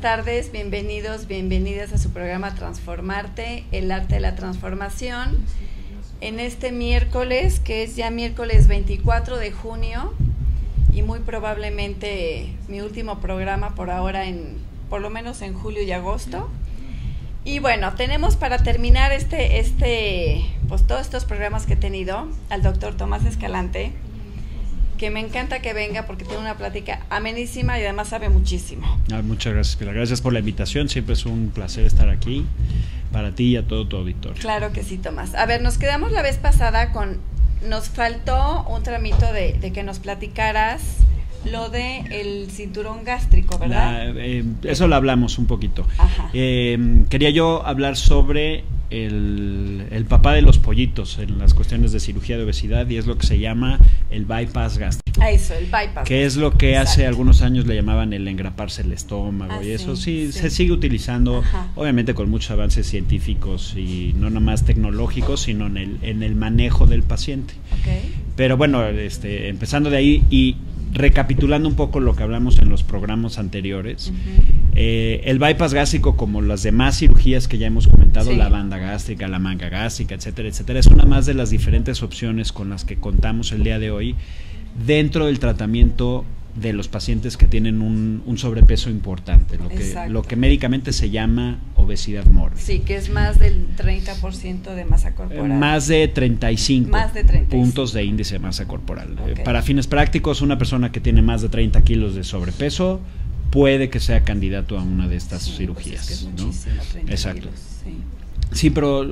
tardes, bienvenidos, bienvenidas a su programa Transformarte, el arte de la transformación. En este miércoles, que es ya miércoles 24 de junio, y muy probablemente mi último programa por ahora, por lo menos en julio y agosto. Y bueno, tenemos para terminar pues todos estos programas que he tenido, al doctor Tomás Escalante, que me encanta que venga porque tiene una plática amenísima y además sabe muchísimo. Muchas gracias, Pilar. Gracias por la invitación. Siempre es un placer estar aquí para ti y a todo tu auditorio. Claro que sí, Tomás. A ver, nos quedamos la vez pasada nos faltó un tramito de que nos platicaras lo de el cinturón gástrico, ¿verdad? Eso lo hablamos un poquito. Quería yo hablar sobre el papá de los pollitos en las cuestiones de cirugía de obesidad, y es lo que se llama el bypass gástrico. Eso, el bypass. Que es lo que hace algunos años le llamaban el engraparse el estómago, y eso sí se sigue utilizando, obviamente con muchos avances científicos y no nomás tecnológicos, sino en el manejo del paciente. Pero bueno, empezando de ahí y recapitulando un poco lo que hablamos en los programas anteriores, el bypass gástrico, como las demás cirugías que ya hemos comentado, la banda gástrica, la manga gástrica, etcétera, etcétera, es una más de las diferentes opciones con las que contamos el día de hoy dentro del tratamiento de los pacientes que tienen un sobrepeso importante, lo que médicamente se llama obesidad mórbida. Sí, que es más del 30% de masa corporal. Más de 35 puntos de índice de masa corporal. Para fines prácticos, una persona que tiene más de 30 kilos de sobrepeso puede que sea candidato a una de estas cirugías. Pues es que es muchísimo, ¿no? 30 Exacto. kilos, sí. Sí, pero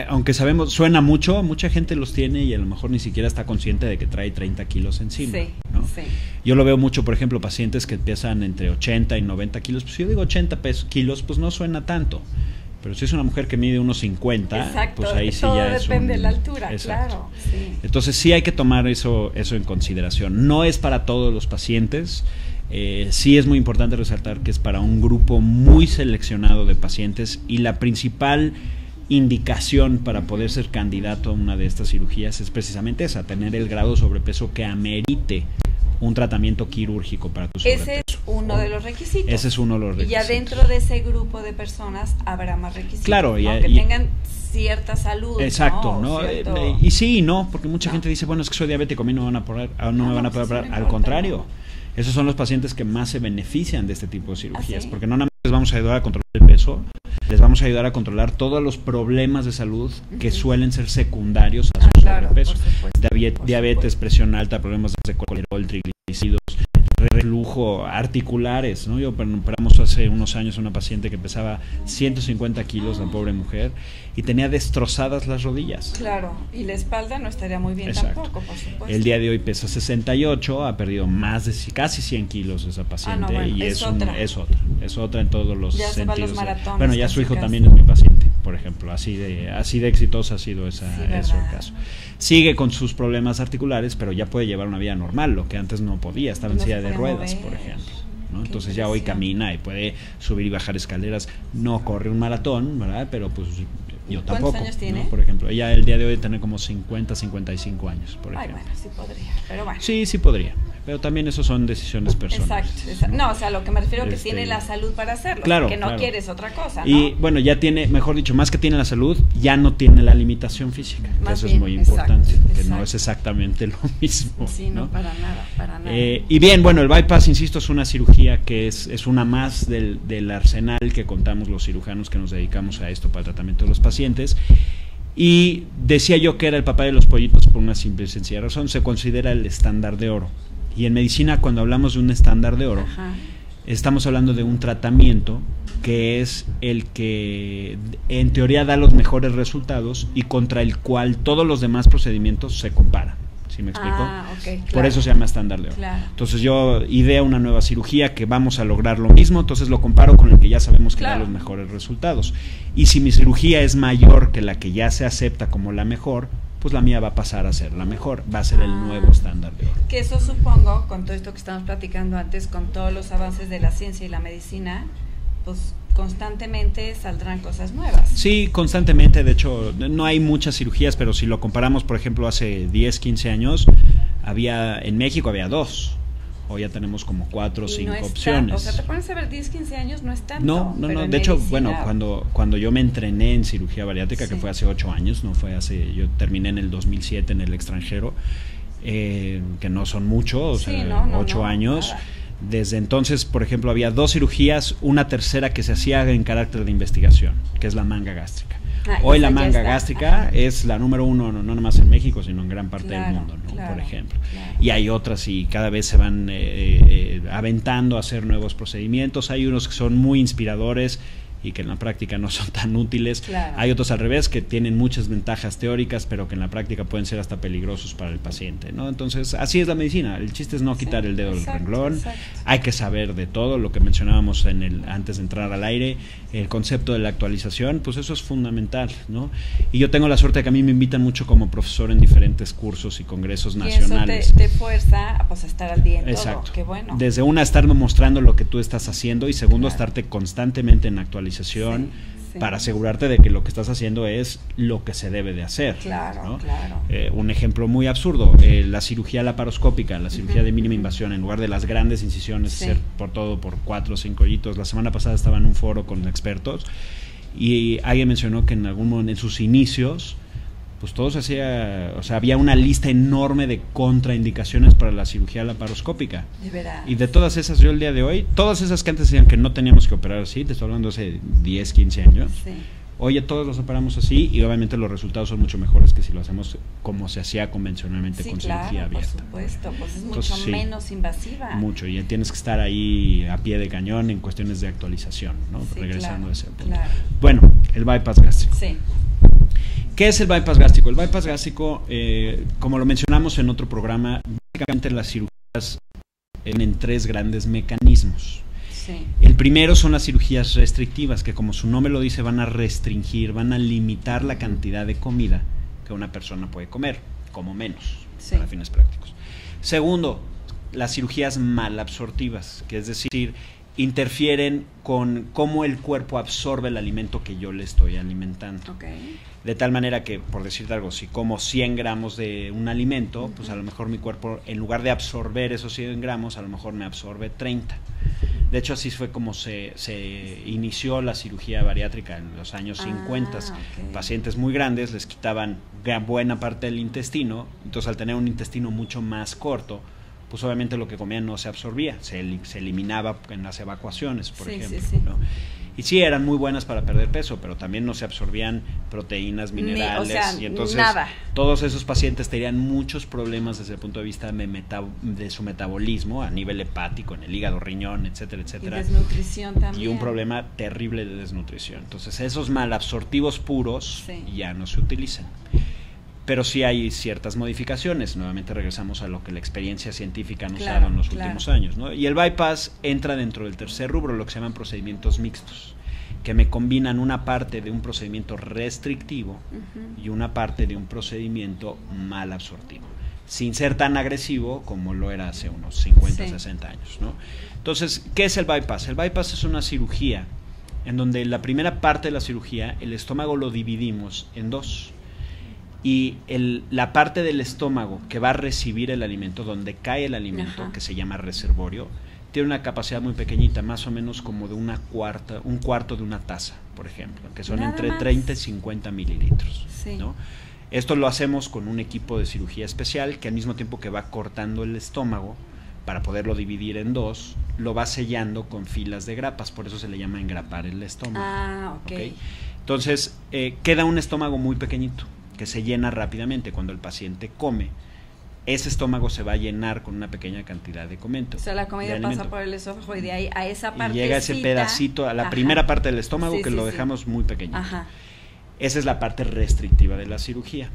aunque sabemos, suena mucho, mucha gente los tiene y a lo mejor ni siquiera está consciente de que trae 30 kilos encima. Sí, ¿no? sí. Yo lo veo mucho, por ejemplo, pacientes que pesan entre 80 y 90 kilos. Pues si yo digo 80 kilos, pues no suena tanto. Pero si es una mujer que mide unos 50, pues ahí sí ya es depende de la altura, exacto. Claro. Sí. Entonces sí hay que tomar eso en consideración. No es para todos los pacientes. Sí es muy importante resaltar que es para un grupo muy seleccionado de pacientes, y la principal indicación para poder ser candidato a una de estas cirugías es precisamente esa: tener el grado de sobrepeso que amerite un tratamiento quirúrgico para tu sobrepeso. Ese es uno de los requisitos. Ese es uno de los requisitos. Y adentro de ese grupo de personas habrá más requisitos. Claro, que tengan cierta salud. Exacto, ¿no? Y sí y no, porque mucha gente dice, bueno, es que soy diabético, a mí no me van a poder operar. Al contrario, esos son los pacientes que más se benefician de este tipo de cirugías, porque no nada más les vamos a ayudar a controlar el peso, les vamos a ayudar a controlar todos los problemas de salud que suelen ser secundarios a su sobrepeso. Diabetes, presión alta, problemas de colesterol, triglicéridos, reflujo, articulares, ¿no? Yo operamos hace unos años a una paciente que pesaba 150 kilos, la pobre mujer, y tenía destrozadas las rodillas. Claro, y la espalda no estaría muy bien. Exacto. Tampoco, por supuesto. El día de hoy pesa 68, ha perdido más de casi 100 kilos esa paciente, y es otra en todos los sentidos. Se va los maratones, bueno, ya su hijo también es mi paciente, por ejemplo, así de exitosa ha sido eso el caso. Sigue con sus problemas articulares, pero ya puede llevar una vida normal, lo que antes no podía, estaba en silla de ruedas, por ejemplo, ¿no? Entonces ya hoy camina y puede subir y bajar escaleras, no corre un maratón, ¿verdad? Pero pues yo tampoco. ¿Cuántos años tiene? ¿no? Por ejemplo, ella el día de hoy tiene como 50, 55 años, por ejemplo. Bueno, sí podría, pero bueno. Sí podría, pero también eso son decisiones personales. Exacto. No, o sea, lo que me refiero es que tiene la salud para hacerlo, que no quieres otra cosa, ¿no? Y bueno, ya tiene, mejor dicho, más que tiene la salud, ya no tiene la limitación física, que eso es muy importante, que no es exactamente lo mismo. Sí, no, para nada. Y bien, bueno, el bypass, insisto, es una cirugía que es una más del arsenal que contamos los cirujanos que nos dedicamos a esto para el tratamiento de los pacientes. Y decía yo que era el papá de los pollitos por una simple y sencilla razón: se considera el estándar de oro. Y en medicina, cuando hablamos de un estándar de oro, estamos hablando de un tratamiento que es el que en teoría da los mejores resultados y contra el cual todos los demás procedimientos se comparan. ¿Sí me explico? Claro. Por eso se llama estándar de oro. Claro. Entonces yo ideo una nueva cirugía que vamos a lograr lo mismo, entonces lo comparo con el que ya sabemos que da los mejores resultados. Y si mi cirugía es mayor que la que ya se acepta como la mejor, pues la mía va a pasar a ser la mejor, va a ser el nuevo estándar de oro. Que eso, supongo, con todo esto que estamos platicando antes, con todos los avances de la ciencia y la medicina, pues constantemente saldrán cosas nuevas. Sí, constantemente. De hecho, no hay muchas cirugías, pero si lo comparamos, por ejemplo, hace 10, 15 años, en México había 2. Hoy ya tenemos como 4 o 5 opciones. O sea, te pones a ver 10, 15 años, no es tanto. No. De hecho, bueno, cuando yo me entrené en cirugía bariátrica, que fue hace 8 años, yo terminé en el 2007 en el extranjero, que no son muchos, 8 años. Nada. Desde entonces, por ejemplo, había 2 cirugías, una tercera que se hacía en carácter de investigación, que es la manga gástrica. Hoy la manga gástrica es la número 1, no nomás en México, sino en gran parte del mundo, ¿no? Por ejemplo. Y hay otras y cada vez se van aventando a hacer nuevos procedimientos. Hay unos que son muy inspiradores y que en la práctica no son tan útiles. Hay otros al revés que tienen muchas ventajas teóricas, pero que en la práctica pueden ser hasta peligrosos para el paciente, ¿no? Entonces, así es la medicina. El chiste es no quitar el dedo del renglón. Hay que saber de todo, lo que mencionábamos antes de entrar al aire, el concepto de la actualización, pues eso es fundamental, ¿no? Y yo tengo la suerte de que a mí me invitan mucho como profesor en diferentes cursos y congresos nacionales. Y eso te fuerza a estar al día en todo. Qué bueno. Desde estar mostrando lo que tú estás haciendo y segundo, estarte constantemente en actualización para asegurarte de que lo que estás haciendo es lo que se debe de hacer. ¿No? Un ejemplo muy absurdo, la cirugía laparoscópica, la cirugía de mínima invasión, en lugar de las grandes incisiones, hacer por 4 o 5 hoyitos. La semana pasada estaba en un foro con expertos y alguien mencionó que en algún momento en sus inicios pues todo se hacía, o sea, había una lista enorme de contraindicaciones para la cirugía laparoscópica. De verdad. Y de todas esas, yo el día de hoy, todas esas que antes decían que no teníamos que operar así, te estoy hablando hace 10, 15 años, hoy ya todos los operamos así y obviamente los resultados son mucho mejores que si lo hacemos como se hacía convencionalmente con cirugía abierta. Por supuesto, pues es mucho menos invasiva. Mucho, y tienes que estar ahí a pie de cañón en cuestiones de actualización, ¿no? Regresando a ese punto. Bueno, el bypass gástrico. ¿Qué es el bypass gástrico? El bypass gástrico, como lo mencionamos en otro programa, básicamente las cirugías tienen 3 grandes mecanismos. El primero son las cirugías restrictivas, que como su nombre lo dice, van a restringir, van a limitar la cantidad de comida que una persona puede comer, como menos, para fines prácticos. Segundo, las cirugías malabsortivas, que es decir, interfieren con cómo el cuerpo absorbe el alimento que yo le estoy alimentando. De tal manera que, por decirte algo, si como 100 gramos de un alimento, pues a lo mejor mi cuerpo, en lugar de absorber esos 100 gramos, a lo mejor me absorbe 30. De hecho, así fue como se inició la cirugía bariátrica en los años 50. Pacientes muy grandes les quitaban buena parte del intestino, entonces al tener un intestino mucho más corto, pues obviamente lo que comían no se absorbía, se eliminaba en las evacuaciones, por ejemplo, ¿no? Y sí, eran muy buenas para perder peso, pero también no se absorbían proteínas, minerales, y entonces todos esos pacientes tenían muchos problemas desde el punto de vista de su metabolismo a nivel hepático, en el hígado, riñón, etcétera, etcétera. Y desnutrición también. Y un problema terrible de desnutrición. Entonces esos malabsortivos puros ya no se utilizan. Pero sí hay ciertas modificaciones. Nuevamente regresamos a lo que la experiencia científica nos ha dado en los últimos años, ¿no? Y el bypass entra dentro del tercer rubro, lo que se llaman procedimientos mixtos, que me combinan una parte de un procedimiento restrictivo y una parte de un procedimiento malabsortivo, sin ser tan agresivo como lo era hace unos 50, 60 años, ¿no? Entonces, ¿qué es el bypass? El bypass es una cirugía en donde la primera parte de la cirugía, el estómago lo dividimos en 2. Y la parte del estómago que va a recibir el alimento, donde cae el alimento, que se llama reservorio, tiene una capacidad muy pequeñita, más o menos como de un cuarto de una taza, por ejemplo, que son entre 30 y 50 mililitros, ¿no? Esto lo hacemos con un equipo de cirugía especial que al mismo tiempo que va cortando el estómago para poderlo dividir en 2, lo va sellando con filas de grapas, por eso se le llama engrapar el estómago. ¿Okay? Entonces, queda un estómago muy pequeñito, que se llena rápidamente. Cuando el paciente come, ese estómago se va a llenar con una pequeña cantidad de comento. O sea, la comida pasa por el esófago y de ahí a esa parte. Y llega ese pedacito a la primera parte del estómago que lo dejamos muy pequeñito. Esa es la parte restrictiva de la cirugía.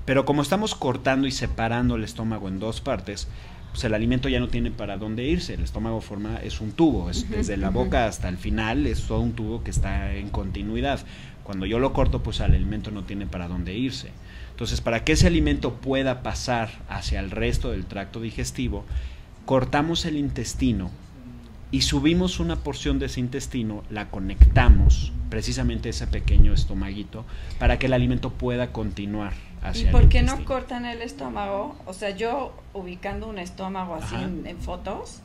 Pero como estamos cortando y separando el estómago en 2 partes, pues el alimento ya no tiene para dónde irse. El estómago es un tubo, desde la boca hasta el final es todo un tubo que está en continuidad. Cuando yo lo corto, pues el alimento no tiene para dónde irse. Entonces, para que ese alimento pueda pasar hacia el resto del tracto digestivo, cortamos el intestino y subimos una porción de ese intestino, la conectamos precisamente a ese pequeño estomaguito para que el alimento pueda continuar hacia el intestino. ¿Y por qué no cortan el estómago? O sea, yo ubicando un estómago así en fotos,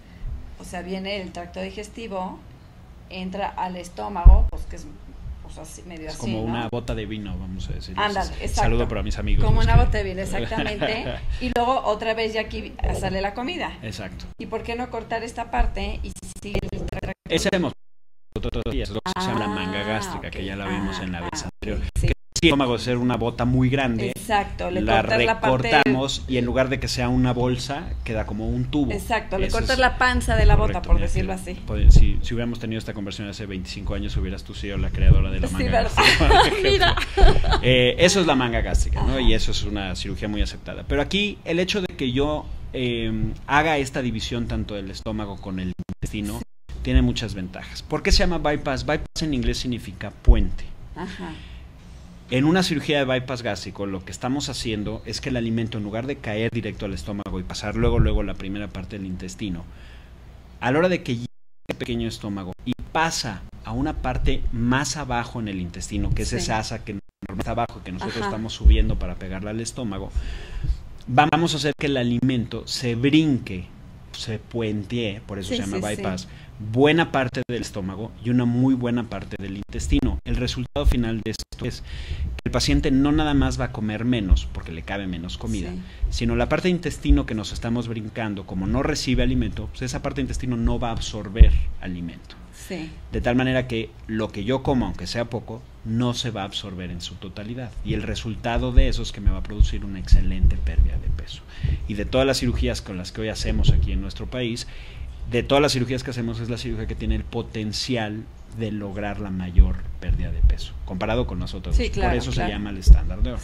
o sea, viene el tracto digestivo, entra al estómago, pues que es así, medio es así, como, ¿no?, una bota de vino, vamos a decir. Ándale, exacto. Saludo para mis amigos. Como una bota de vino, exactamente. Y luego otra vez ya aquí sale la comida. Exacto. ¿Y por qué no cortar esta parte y sigue el tracto? Ese hacemos otros días, lo que se llama la manga gástrica, okay. Que ya la vimos en la vez anterior. Sí. Que si el estómago ser una bota muy grande, exacto, le la la recortamos y en lugar de que sea una bolsa, queda como un tubo. Exacto, le cortas la panza de la bota, por decirlo así. Si hubiéramos tenido esta conversión hace 25 años, hubieras tú sido la creadora de la manga gástrica. Mira. Eso es la manga gástrica, ¿no? Y eso es una cirugía muy aceptada. Pero aquí, el hecho de que yo haga esta división tanto del estómago con el intestino, tiene muchas ventajas. ¿Por qué se llama bypass? Bypass en inglés significa puente. Ajá. En una cirugía de bypass gástrico, lo que estamos haciendo es que el alimento, en lugar de caer directo al estómago y pasar luego la primera parte del intestino, a la hora de que llegue al pequeño estómago y pasa a una parte más abajo en el intestino, que es esa asa que normalmente está abajo, que nosotros estamos subiendo para pegarla al estómago, vamos a hacer que el alimento se brinque, se puentee, por eso se llama bypass, buena parte del estómago y una muy buena parte del intestino. El resultado final de esto es que el paciente no nada más va a comer menos, porque le cabe menos comida, sino la parte de intestino que nos estamos brincando, como no recibe alimento, pues esa parte de intestino no va a absorber alimento. De tal manera que lo que yo como, aunque sea poco, no se va a absorber en su totalidad. Y el resultado de eso es que me va a producir una excelente pérdida de peso. Y de todas las cirugías con las que hoy hacemos aquí en nuestro país, de todas las cirugías que hacemos, es la cirugía que tiene el potencial de lograr la mayor pérdida de peso, comparado con las otras. Por eso se llama el estándar de oro.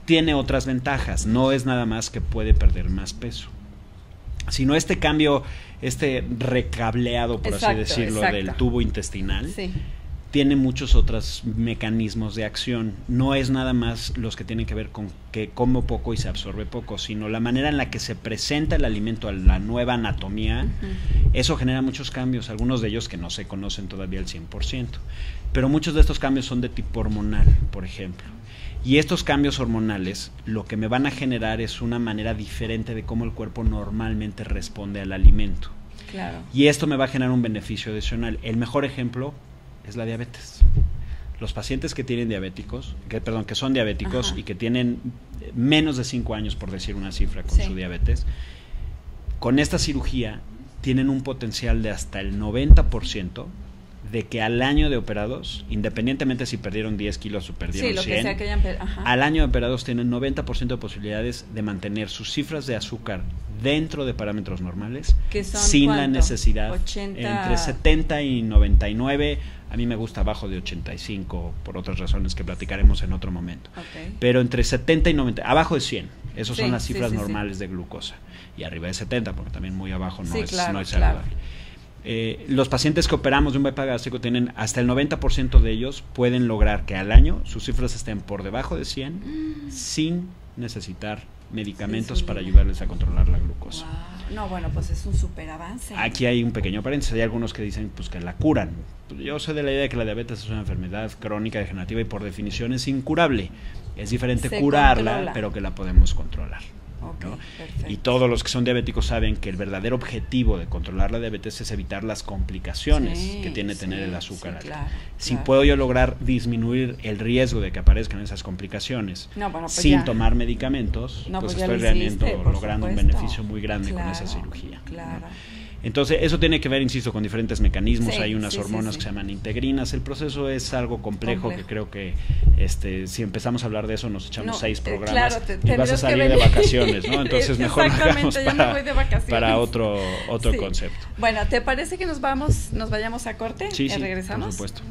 Tiene otras ventajas, no es nada más que puede perder más peso, sino este cambio, este recableado, por así decirlo, del tubo intestinal, tiene muchos otros mecanismos de acción. No es nada más los que tienen que ver con que como poco y se absorbe poco, sino la manera en la que se presenta el alimento a la nueva anatomía. Eso genera muchos cambios, algunos de ellos que no se conocen todavía al 100%. Pero muchos de estos cambios son de tipo hormonal, por ejemplo. Y estos cambios hormonales lo que me van a generar es una manera diferente de cómo el cuerpo normalmente responde al alimento. Y esto me va a generar un beneficio adicional. El mejor ejemplo es la diabetes. Los pacientes que tienen que son diabéticos y que tienen menos de 5 años, por decir una cifra, con su diabetes, con esta cirugía tienen un potencial de hasta el 90% de que al año de operados, independientemente si perdieron 10 kilos o perdieron 100, al año de operados tienen 90% de posibilidades de mantener sus cifras de azúcar dentro de parámetros normales, sin la necesidad, 80... entre 70 y 99, a mí me gusta abajo de 85, por otras razones que platicaremos en otro momento, pero entre 70 y 90, abajo de 100, esas son las cifras normales de glucosa, y arriba de 70, porque también muy abajo no es saludable. Los pacientes que operamos de un bypass gástrico tienen hasta el 90% de ellos pueden lograr que al año sus cifras estén por debajo de 100 sin necesitar medicamentos para ayudarles a controlar la glucosa. No, bueno, pues es un súper avance. Aquí hay un pequeño paréntesis, hay algunos que dicen pues que la curan. Yo soy de la idea de que la diabetes es una enfermedad crónica degenerativa y por definición es incurable. Es diferente curarla, pero que la podemos controlar. ¿no? Y todos los que son diabéticos saben que el verdadero objetivo de controlar la diabetes es evitar las complicaciones que tiene tener el azúcar alto. Si puedo yo lograr disminuir el riesgo de que aparezcan esas complicaciones sin tomar medicamentos, pues estoy logrando un beneficio muy grande con esa cirugía. ¿no? Entonces, eso tiene que ver, insisto, con diferentes mecanismos. Hay unas hormonas que se llaman integrinas. El proceso es algo complejo que creo que si empezamos a hablar de eso nos echamos 6 programas y vas a salir de vacaciones, ¿no? Entonces mejor lo hagamos para otro concepto. Bueno, ¿te parece que nos vayamos a corte y regresamos? Por supuesto.